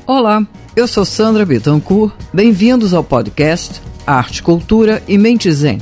Olá, eu sou Sandra Bittencourt. Bem-vindos ao podcast Arte, Cultura e Mente Zen.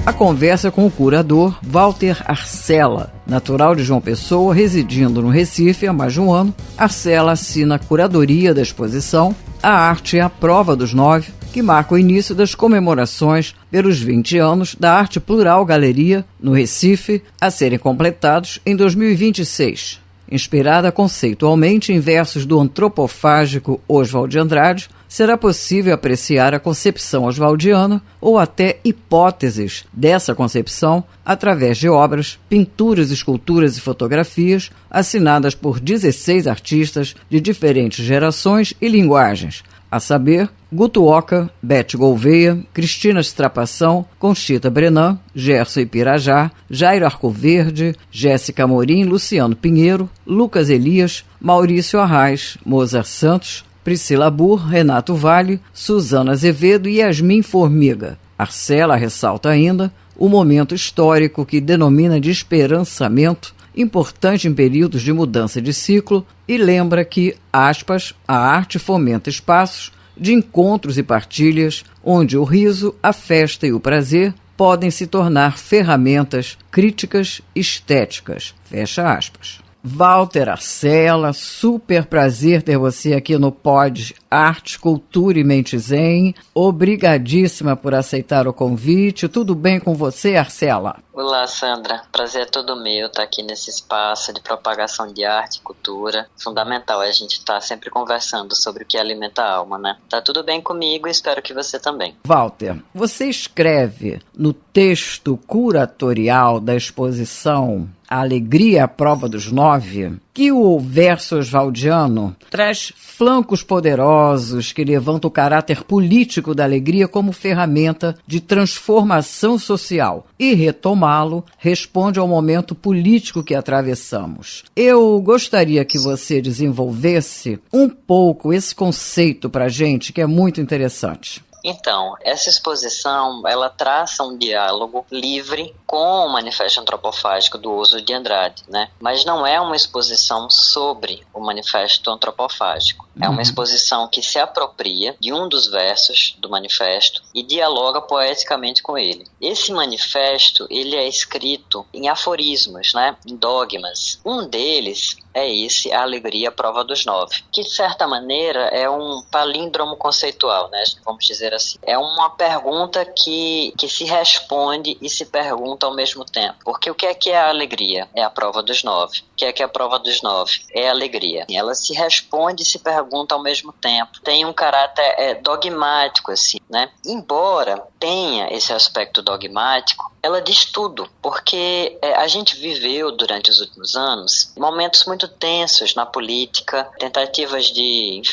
A conversa com o curador Walter Arcela, natural de João Pessoa, residindo no Recife há mais de um ano. Arcela assina a curadoria da exposição A Arte é a Prova dos 9, que marca o início das comemorações pelos 20 anos da Arte Plural Galeria, no Recife, a serem completados em 2026. Inspirada conceitualmente em versos do antropofágico Oswald de Andrade, será possível apreciar a concepção oswaldiana ou até hipóteses dessa concepção através de obras, pinturas, esculturas e fotografias assinadas por 16 artistas de diferentes gerações e linguagens, a saber, Guto Oca, Beth Gouveia, Cristina Strapação, Conchita Brenan, Gerson Ipirajá, Jairo Arcoverde, Jéssica Amorim, Luciano Pinheiro, Lucas Elias, Maurício Arraes, Mozart Santos, Priscila Burr, Renato Vale, Suzana Azevedo e Yasmin Formiga. Arcela ressalta ainda o momento histórico que denomina de esperançamento, importante em períodos de mudança de ciclo, e lembra que, aspas, a arte fomenta espaços de encontros e partilhas, onde o riso, a festa e o prazer podem se tornar ferramentas críticas estéticas. Fecha aspas. Walter Arcela, super prazer ter você aqui no Pod Arte, Cultura e Mente Zen. Obrigadíssima por aceitar o convite. Tudo bem com você, Arcela? Olá, Sandra. Prazer é todo meu estar aqui nesse espaço de propagação de arte e cultura. Fundamental a gente estar sempre conversando sobre o que alimenta a alma, né? Tá tudo bem comigo e espero que você também. Walter, você escreve no texto curatorial da exposição A Alegria é a Prova dos 9, que o verso oswaldiano traz flancos poderosos que levantam o caráter político da alegria como ferramenta de transformação social, e retomá-lo responde ao momento político que atravessamos. Eu gostaria que você desenvolvesse um pouco esse conceito para a gente, que é muito interessante. Então, essa exposição, ela traça um diálogo livre com o Manifesto Antropofágico do Oswald de Andrade, né? Mas não é uma exposição sobre o Manifesto Antropofágico. É uma exposição que se apropria de um dos versos do manifesto e dialoga poeticamente com ele. Esse manifesto, ele é escrito em aforismos, né? Em dogmas. Um deles é esse, A Alegria, a Prova dos 9, que de certa maneira é um palíndromo conceitual, né? Vamos dizer assim. É uma pergunta que se responde e se pergunta ao mesmo tempo. Porque o que é a alegria? É a prova dos 9. O que é a prova dos 9? É a alegria. Ela se responde e se pergunta ao mesmo tempo. Tem um caráter dogmático, assim, né? Embora tenha esse aspecto dogmático, ela diz tudo, porque a gente viveu durante os últimos anos momentos muito tensos na política, tentativas de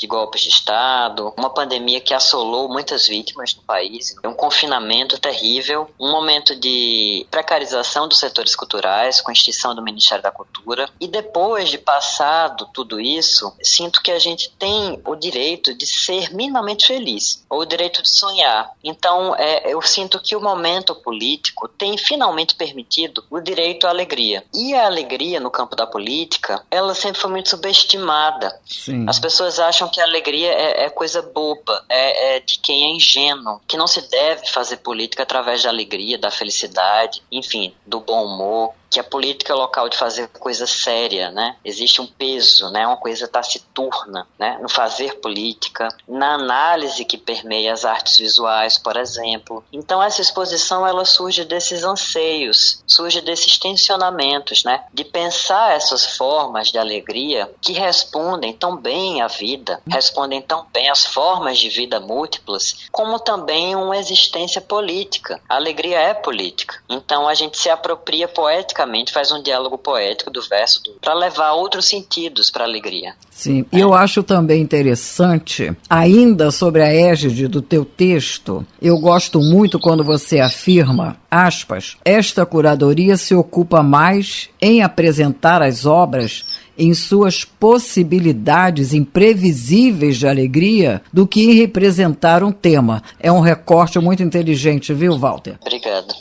golpes de Estado, uma pandemia que assolou muitas vítimas no país, um confinamento terrível, um momento de precarização dos setores culturais, com a extinção do Ministério da Cultura. E depois de passado tudo isso, sinto que a gente tem o direito de ser minimamente feliz, ou o direito de sonhar. Então, eu sinto que o momento político tem finalmente permitido o direito à alegria. E a alegria no campo da política, ela sempre foi muito subestimada. Sim. As pessoas acham que a alegria é coisa boba, é de quem é ingênuo, que não se deve fazer política através da alegria, da felicidade, enfim, do bom humor. Que a política é local de fazer coisa séria, né? Existe um peso, né? Uma coisa taciturna, né? No fazer política, na análise que permeia as artes visuais, por exemplo. Então essa exposição, ela surge desses anseios, surge desses tensionamentos, né? De pensar essas formas de alegria que respondem tão bem à vida, respondem tão bem às formas de vida múltiplas, como também uma existência política. A alegria é política. Então a gente se apropria poeticamente, faz um diálogo poético do verso para levar outros sentidos para a alegria. Sim, e eu acho também interessante, ainda sobre a égide do teu texto, eu gosto muito quando você afirma, aspas, esta curadoria se ocupa mais em apresentar as obras em suas possibilidades imprevisíveis de alegria do que em representar um tema. É um recorte muito inteligente, viu, Walter? Obrigado.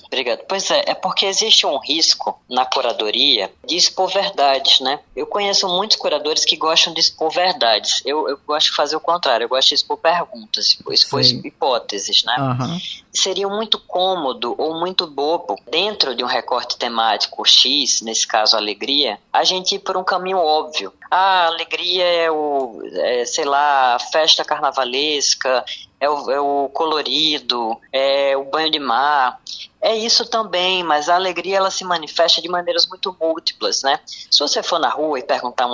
Pois é porque existe um risco na curadoria de expor verdades, né? Eu conheço muitos curadores que gostam de expor verdades. Eu gosto de fazer o contrário, eu gosto de expor perguntas, expor hipóteses, né? Uhum. Seria muito cômodo ou muito bobo, dentro de um recorte temático X, nesse caso alegria, a gente ir por um caminho óbvio. A alegria a festa carnavalesca, é o colorido, é o banho de mar. É isso também, mas a alegria ela se manifesta de maneiras muito múltiplas, né? Se você for na rua e perguntar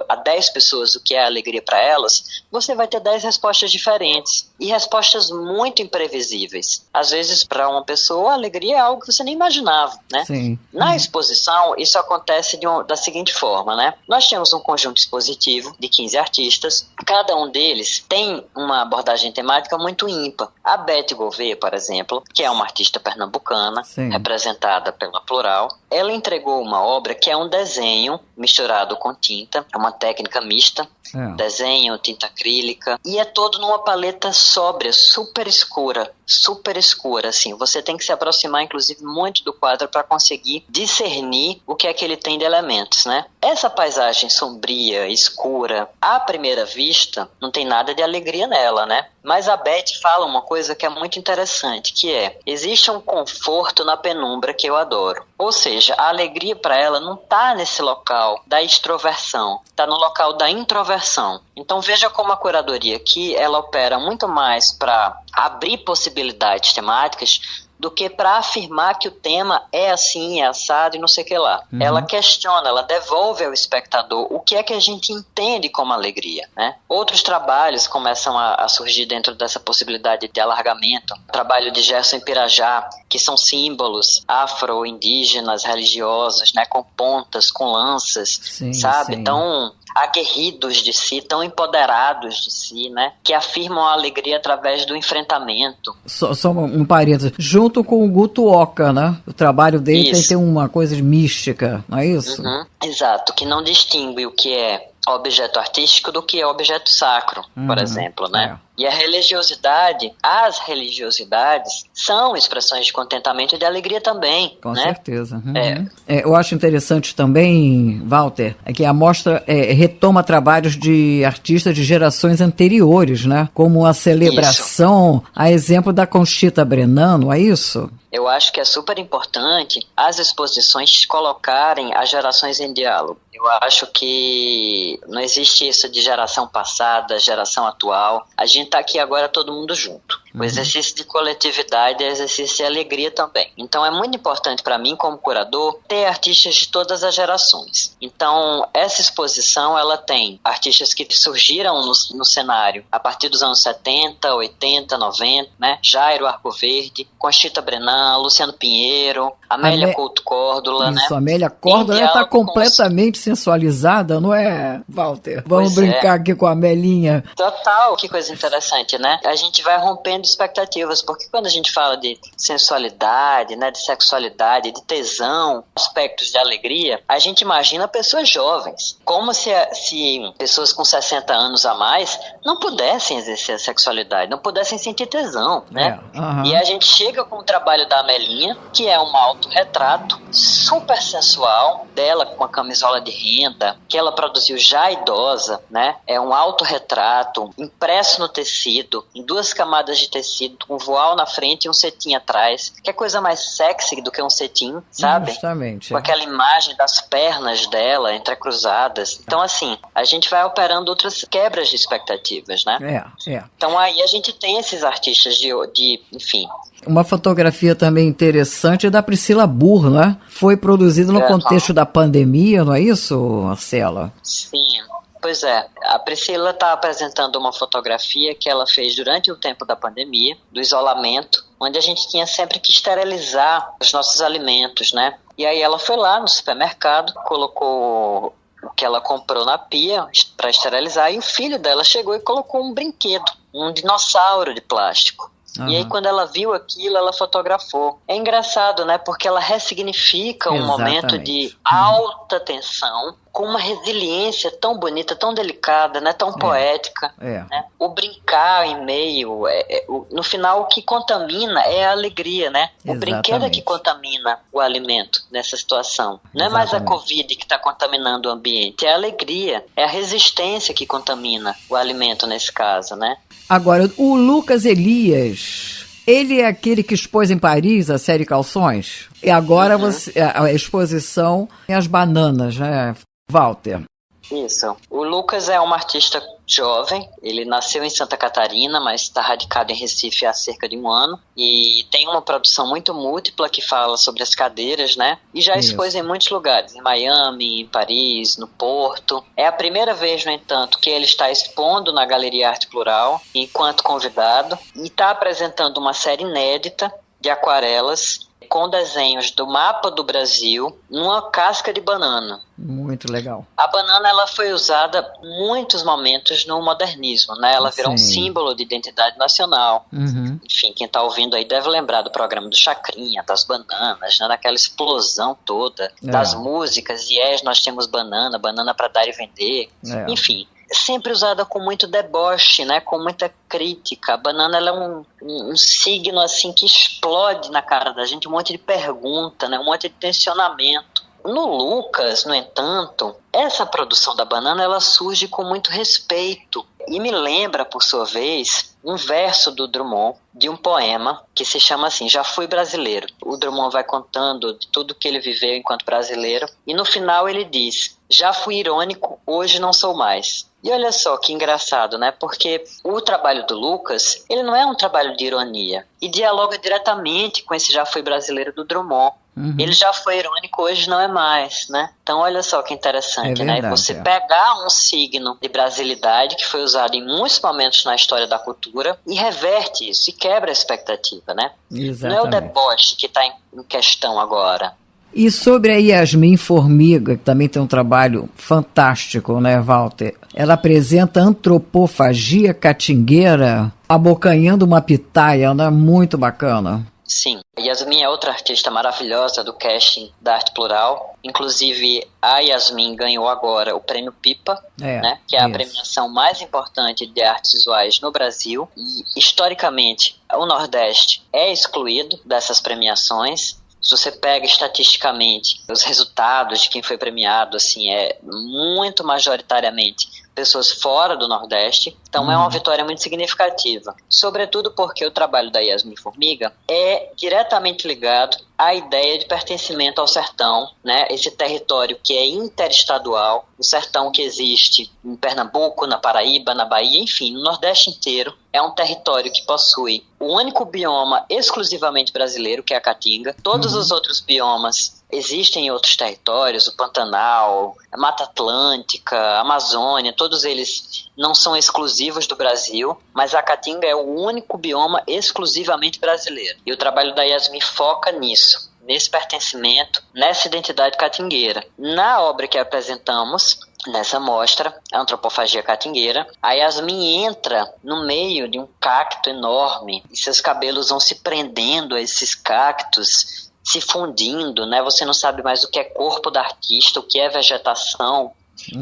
a 10 pessoas o que é alegria para elas, você vai ter 10 respostas diferentes e respostas muito imprevisíveis. Às vezes, para uma pessoa, a alegria é algo que você nem imaginava, né? Sim. Na exposição, isso acontece da seguinte forma, né? Nós temos um conjunto expositivo de 15 artistas, cada um deles tem uma abordagem temática muito ímpar. A Beth Gouveia, por exemplo, que é uma artista pernambucana, representada pela Plural, ela entregou uma obra que é um desenho misturado com tinta, é uma técnica mista, desenho, tinta acrílica, e é todo numa paleta sóbria, super escura, assim, você tem que se aproximar inclusive muito do quadro para conseguir discernir o que é que ele tem de elementos, né? Essa paisagem sombria, escura, à primeira vista, não tem nada de alegria nela, né? Mas a Beth fala uma coisa que é muito interessante, que existe um conforto na penumbra que eu adoro. Ou seja, a alegria para ela não está nesse local da extroversão, está no local da introversão. Então veja como a curadoria aqui, ela opera muito mais para abrir possibilidades temáticas do que para afirmar que o tema é assim, é assado e não sei o que lá. Uhum. Ela questiona, ela devolve ao espectador o que é que a gente entende como alegria, né? Outros trabalhos começam a surgir dentro dessa possibilidade de alargamento. O trabalho de Gerson Pirajá, que são símbolos afro-indígenas, religiosos, né? Com pontas, com lanças, sabe? Sim. Tão aguerridos de si, tão empoderados de si, né? Que afirmam a alegria através do enfrentamento. Só um parênteses. Junto com o Guto Oca, né? O trabalho dele tem uma coisa mística, não é isso? Uhum. Exato, que não distingue o que é objeto artístico do que é objeto sacro, por exemplo, né? E as religiosidades são expressões de contentamento e de alegria também, com certeza. Uhum. Eu acho interessante também, Walter, que a mostra retoma trabalhos de artistas de gerações anteriores, né? Como a celebração, a exemplo da Conchita Brennan, é isso? Eu acho que é super importante as exposições colocarem as gerações em diálogo. Eu acho que não existe isso de geração passada, geração atual. A gente está aqui agora todo mundo junto. O exercício de coletividade é exercício de alegria também. Então é muito importante para mim, como curador, ter artistas de todas as gerações. Então essa exposição, ela tem artistas que surgiram no cenário a partir dos anos 70, 80, 90, né? Jairo Arcoverde, Conchita Brennan, Luciano Pinheiro, Amélia Couto Córdola, isso, né? Amélia Córdola está completamente sensualizada, não é, Walter? Vamos brincar aqui com a Amelinha. Total, que coisa interessante, né? A gente vai rompendo expectativas, porque quando a gente fala de sensualidade, né, de sexualidade, de tesão, aspectos de alegria, a gente imagina pessoas jovens, como se pessoas com 60 anos a mais não pudessem exercer a sexualidade, não pudessem sentir tesão, né? E a gente chega com o trabalho da Amelinha, que é um autorretrato super sensual dela com a camisola de renda, que ela produziu já idosa, né? É um autorretrato impresso no tecido, em 2 camadas de tecido, com um voal na frente e um cetim atrás. Que é coisa mais sexy do que um cetim, sabe? Justamente. Com aquela imagem das pernas dela entrecruzadas. Então, assim, a gente vai operando outras quebras de expectativas, né? Então, aí a gente tem esses artistas enfim... Uma fotografia também interessante é da Priscila Burr, né? Foi produzida no contexto da pandemia, não é isso, Marcela? Sim. Pois é, a Priscila está apresentando uma fotografia que ela fez durante o tempo da pandemia, do isolamento, onde a gente tinha sempre que esterilizar os nossos alimentos, né? E aí ela foi lá no supermercado, colocou o que ela comprou na pia para esterilizar, e o filho dela chegou e colocou um brinquedo, um dinossauro de plástico. E aí quando ela viu aquilo, ela fotografou. É engraçado, né? Porque ela ressignifica um momento de alta tensão, com uma resiliência tão bonita, tão delicada, né, tão poética. Né? O brincar em meio, no final o que contamina é a alegria, né? O brinquedo é que contamina o alimento nessa situação. Não é mais a Covid que está contaminando o ambiente, é a alegria, é a resistência que contamina o alimento nesse caso, né? Agora, o Lucas Elias, ele é aquele que expôs em Paris a série Calções? E agora a exposição é as bananas, né, Walter? Isso. O Lucas é um artista jovem, ele nasceu em Santa Catarina, mas está radicado em Recife há cerca de 1 ano, e tem uma produção muito múltipla que fala sobre as cadeiras, né? E já expôs em muitos lugares, em Miami, em Paris, no Porto. É a primeira vez, no entanto, que ele está expondo na Galeria Arte Plural, enquanto convidado, e está apresentando uma série inédita de aquarelas com desenhos do mapa do Brasil numa casca de banana. Muito legal. A banana, ela foi usada em muitos momentos no modernismo, né? Ela virou um símbolo de identidade nacional. Enfim, quem está ouvindo aí deve lembrar do programa do Chacrinha, das bananas, né? Daquela explosão toda, das músicas, nós temos banana para dar e vender. Enfim, sempre usada com muito deboche, né? Com muita crítica. A banana, ela é um signo assim que explode na cara da gente, um monte de pergunta, né? Um monte de tensionamento. No Lucas, no entanto, essa produção da banana, ela surge com muito respeito e me lembra, por sua vez, um verso do Drummond, de um poema que se chama assim, Já Fui Brasileiro. O Drummond vai contando de tudo que ele viveu enquanto brasileiro e no final ele diz, já fui irônico, hoje não sou mais. E olha só que engraçado, né? Porque o trabalho do Lucas, ele não é um trabalho de ironia e dialoga diretamente com esse Já Fui Brasileiro do Drummond. Ele já foi irônico, hoje não é mais, né? Então olha só que interessante, né? Você pegar um signo de brasilidade que foi usado em muitos momentos na história da cultura e reverte isso, e quebra a expectativa, né? Não é o deboche que está em questão agora. E sobre a Yasmin Formiga, que também tem um trabalho fantástico, né, Walter? Ela apresenta antropofagia catingueira, abocanhando uma pitaia, né? Muito bacana. Sim, Yasmin é outra artista maravilhosa do casting da Arte Plural. Inclusive, a Yasmin ganhou agora o Prêmio Pipa, né, que é a premiação mais importante de artes visuais no Brasil. E, historicamente, o Nordeste é excluído dessas premiações. Se você pega estatisticamente os resultados de quem foi premiado, assim, é muito majoritariamente pessoas fora do Nordeste, então é uma vitória muito significativa, sobretudo porque o trabalho da Yasmin Formiga é diretamente ligado à ideia de pertencimento ao sertão, né? Esse território que é interestadual, o sertão que existe em Pernambuco, na Paraíba, na Bahia, enfim, no Nordeste inteiro, é um território que possui o único bioma exclusivamente brasileiro, que é a Caatinga. Todos os outros biomas existem em outros territórios, o Pantanal, a Mata Atlântica, a Amazônia, todos eles não são exclusivos do Brasil, mas a Caatinga é o único bioma exclusivamente brasileiro. E o trabalho da Yasmin foca nisso, nesse pertencimento, nessa identidade catingueira. Na obra que apresentamos, nessa mostra, a Antropofagia Catingueira, a Yasmin entra no meio de um cacto enorme e seus cabelos vão se prendendo a esses cactos, se fundindo, né? Você não sabe mais o que é corpo da artista, o que é vegetação.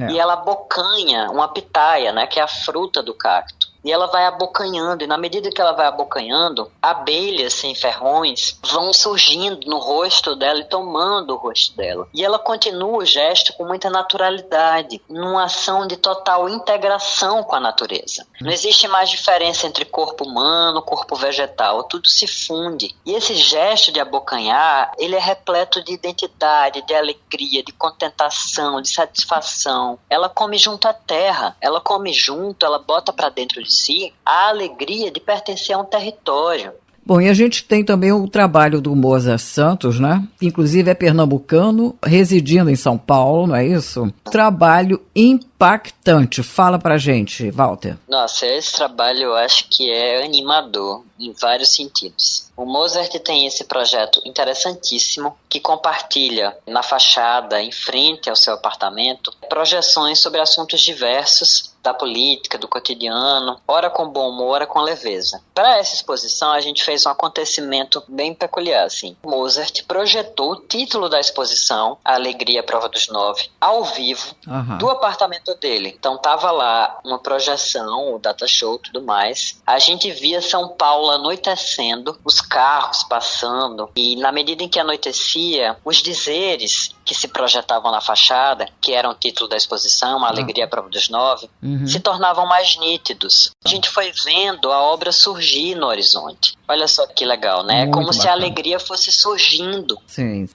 E ela abocanha uma pitaia, né? Que é a fruta do cacto. E ela vai abocanhando, e na medida que ela vai abocanhando, abelhas sem ferrões vão surgindo no rosto dela e tomando o rosto dela. E ela continua o gesto com muita naturalidade, numa ação de total integração com a natureza. Não existe mais diferença entre corpo humano, corpo vegetal, tudo se funde. E esse gesto de abocanhar, ele é repleto de identidade, de alegria, de contentação, de satisfação. Ela come junto à terra, ela come junto, ela bota para dentro de si a alegria de pertencer a um território. Bom, e a gente tem também o trabalho do Mozart Santos, né? Inclusive é pernambucano, residindo em São Paulo, não é isso? Trabalho impactante. Fala pra gente, Walter. Nossa, esse trabalho eu acho que é animador em vários sentidos. O Mozart tem esse projeto interessantíssimo que compartilha na fachada, em frente ao seu apartamento, projeções sobre assuntos diversos da política, do cotidiano, ora com bom humor, ora com leveza. Para essa exposição, a gente fez um acontecimento bem peculiar, assim. Mozart projetou o título da exposição, A Alegria, a Prova dos Nove, ao vivo, do apartamento dele. Então tava lá uma projeção, o data show e tudo mais. A gente via São Paulo anoitecendo, os carros passando, e na medida em que anoitecia, os dizeres que se projetavam na fachada, que eram o título da exposição, A Alegria, a Prova dos Nove, se tornavam mais nítidos. A gente foi vendo a obra surgir no horizonte. Olha só que legal, né? É como se a alegria fosse surgindo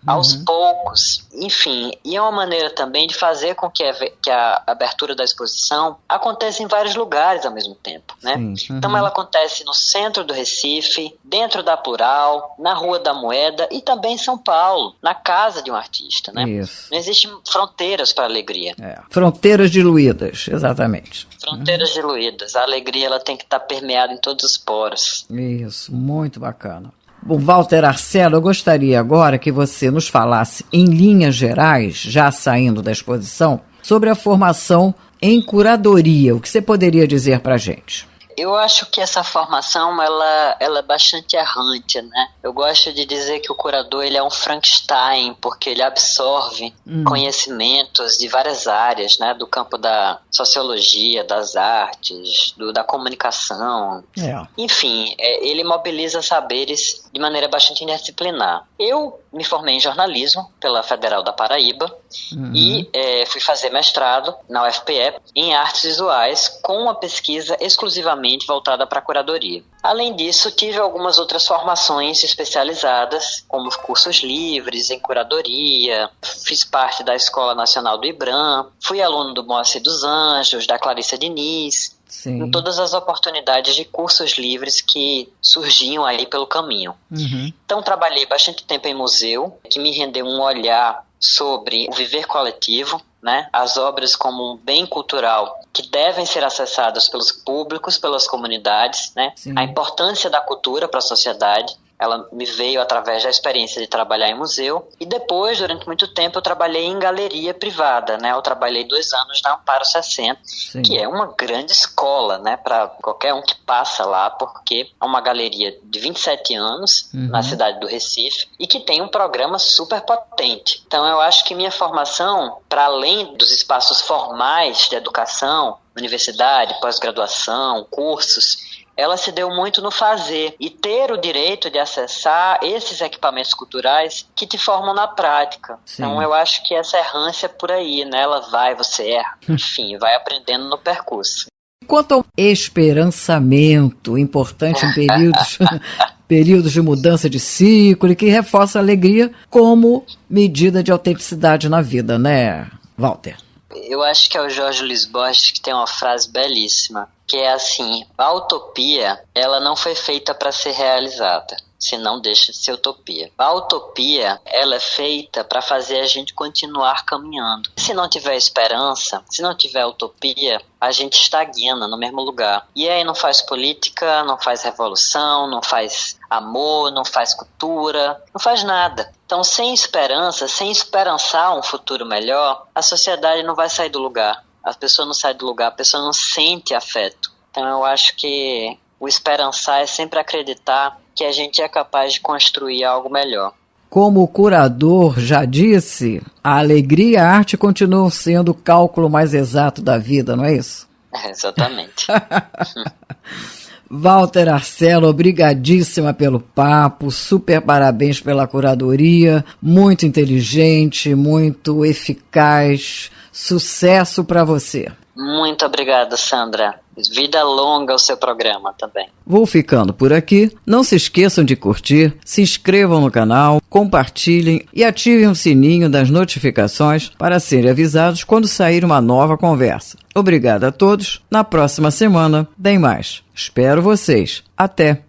aos poucos. Enfim, e é uma maneira também de fazer com que a abertura da exposição aconteça em vários lugares ao mesmo tempo, né? Então ela acontece no centro do Recife, dentro da Plural, na Rua da Moeda e também em São Paulo, na casa de um artista, né? Isso. Não existem fronteiras para a alegria. Fronteiras diluídas, exatamente. Fronteiras diluídas. A alegria ela tem que estar permeada em todos os poros. Isso, muito bacana. Bom, Walter Arcelo, eu gostaria agora que você nos falasse, em linhas gerais, já saindo da exposição, sobre a formação em curadoria. O que você poderia dizer para a gente? Eu acho que essa formação ela é bastante errante, né? Eu gosto de dizer que o curador ele é um Frankenstein, porque ele absorve conhecimentos de várias áreas, né? Do campo da sociologia, das artes, da comunicação. Enfim, ele mobiliza saberes de maneira bastante interdisciplinar. Eu me formei em jornalismo pela Federal da Paraíba e fui fazer mestrado na UFPE em artes visuais com uma pesquisa exclusivamente voltada para a curadoria. Além disso, tive algumas outras formações especializadas, como cursos livres em curadoria, fiz parte da Escola Nacional do IBRAM, fui aluno do Moacir dos Anjos, da Clarissa Diniz, em todas as oportunidades de cursos livres que surgiam aí pelo caminho. Então, trabalhei bastante tempo em museu, que me rendeu um olhar sobre o viver coletivo, né? As obras como um bem cultural que devem ser acessadas pelos públicos, pelas comunidades, né? A importância da cultura para a sociedade. Ela me veio através da experiência de trabalhar em museu. E depois, durante muito tempo, eu trabalhei em galeria privada, né? Eu trabalhei 2 anos na Amparo 60, que é uma grande escola, né? Para qualquer um que passa lá, porque é uma galeria de 27 anos na cidade do Recife e que tem um programa super potente. Então, eu acho que minha formação, para além dos espaços formais de educação, universidade, pós-graduação, cursos, ela se deu muito no fazer e ter o direito de acessar esses equipamentos culturais que te formam na prática. Então eu acho que essa errância é por aí, né? Ela vai, você erra, enfim, vai aprendendo no percurso. Quanto ao esperançamento, importante em períodos de mudança de ciclo e que reforça a alegria como medida de autenticidade na vida, né, Walter? Eu acho que é o Jorge Luiz Borges que tem uma frase belíssima, que é assim: a utopia, ela não foi feita para ser realizada, senão deixa de ser utopia. A utopia, ela é feita para fazer a gente continuar caminhando. Se não tiver esperança, se não tiver utopia, a gente estagna no mesmo lugar. E aí não faz política, não faz revolução, não faz amor, não faz cultura, não faz nada. Então, sem esperança, sem esperançar um futuro melhor, a sociedade não vai sair do lugar. A pessoa não sai do lugar, a pessoa não sente afeto. Então, eu acho que o esperançar é sempre acreditar que a gente é capaz de construir algo melhor. Como o curador já disse, a alegria e a arte continuam sendo o cálculo mais exato da vida, não é isso? Exatamente. Walter Arcelo, obrigadíssima pelo papo, super parabéns pela curadoria, muito inteligente, muito eficaz, sucesso para você. Muito obrigado, Sandra. Vida longa ao seu programa também. Vou ficando por aqui. Não se esqueçam de curtir, se inscrevam no canal, compartilhem e ativem o sininho das notificações para serem avisados quando sair uma nova conversa. Obrigado a todos. Na próxima semana tem mais. Espero vocês. Até!